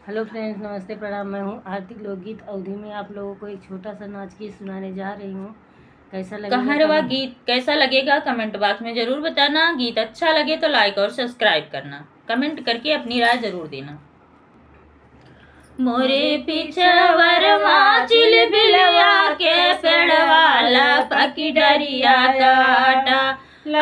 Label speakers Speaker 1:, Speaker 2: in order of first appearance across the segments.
Speaker 1: Hello friends, नमस्ते, प्रणाम। मैं हूँ आरती। लोकगीत अवधि में आप लोगों को एक छोटा सा नाच गीत सुनाने जा रही हूँ। कैसा लगेगा?
Speaker 2: कहरवा गीत कैसा लगेगा कमेंट बॉक्स में जरूर बताना। गीत अच्छा लगे तो लाइक और सब्सक्राइब करना, कमेंट करके अपनी राय जरूर देना। मोरे पिछवरवा चिलबिलवा के पेड़वाला पकी डरिया काटा,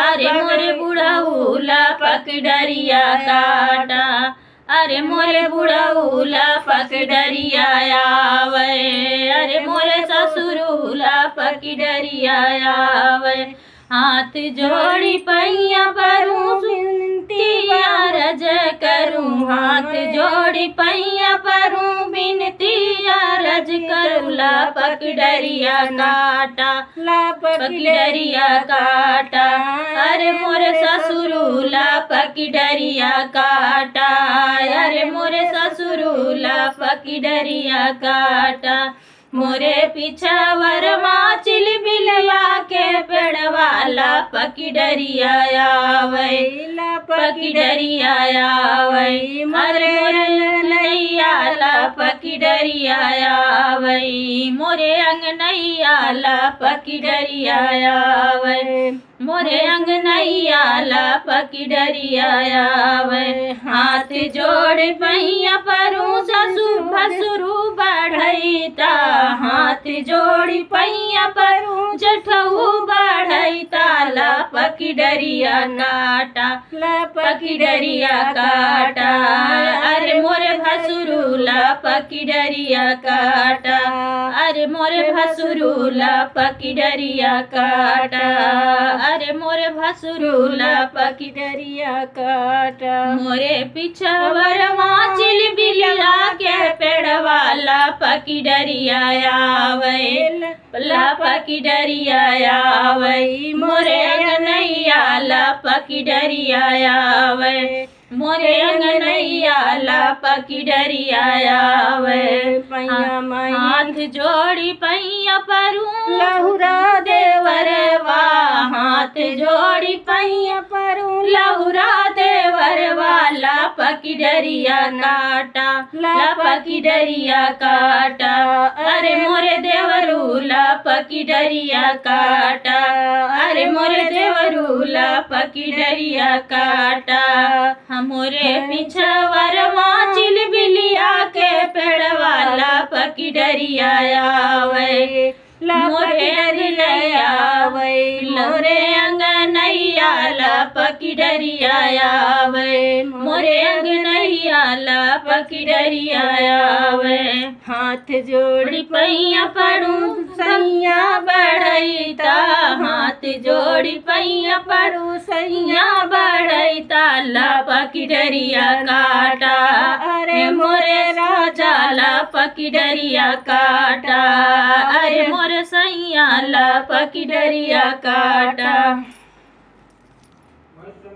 Speaker 2: अरे मोरे बुढ़ऊला पकी डरिया काटा, अरे मोरे बुढ़ऊला पकी डरिया आवे, अरे मोरे ससुरूला पकी डरिया आवे। हाथ जोड़ी पैया परूं बिनती अरज करूं, हाथ जोड़ी पैया परूं बिनती अरज करूं। ला पकड़रिया काटा, ला पकड़रिया काटा, अरे मोरे ससुरू ला पकड़रिया काटा, अरे मोरे ससुरू ला पकड़रिया काटा। मोरे पिछवरवा चिलबिलवा के पेड़वाला पकी डरिया आवे, पकी डरिया आवे, मोरे अंगनैया ला पकी डरिया आवे, मोरे अंगनैया ला पकी डरिया आवे, मोरे अंगनैया ला पकी डरिया आवे। हाथ जोड़ पैया परूं ससुर भसुरू बढ़ैता, हाथ जोड़ी पैया परूं जठऊ बढ़ैता। ला पकी डरिया काटा, ला पकी डरिया काटा, अरे मोरे भसुरू ला पकी डरिया काटा, अरे मोरे भसुरू ला पकी डरिया काटा, अरे मोरे भसुरू ला पकी डरिया काटा। मोरे पिछवरवा चिलबिलवा के पेड़वाला पकी डरिया आवे, ला पकी डरिया आवे, मोरे अंगनैया ला पकी डरिया आवे, मोरे अंगनैया ला पकी डरिया आवे। हाथ जोड़ी पैया परूं लहुरा देवरवा, हाथ जोड़ी पैया परूं लहुरा देवरवा। ला पकी डरिया काटा, ला पकी डरिया काटा, अरे मोरे देवरू ला पकी डरिया काटा, अरे मोरे देवरू ला पकी डरिया काटा। मोरे पिछवरवा चिलबिलिया के पेड़वाला पकी डरिया आवे, मोरे अंगनैया आवे, मोरे अंगनैया ला पकी डरिया आवे, मोरे अंगनैया ला पकी डरिया आवे। हाथ जोड़ी पैया परूं सैया बढ़ैता, हाथ जोड़ी पैया परूं सैया बढ़ैता। ला पकी डरिया काटा, अरे मोरे राजा ला पकी डरिया काटा, अरे मोरे सैया ला पकी डरिया काटा।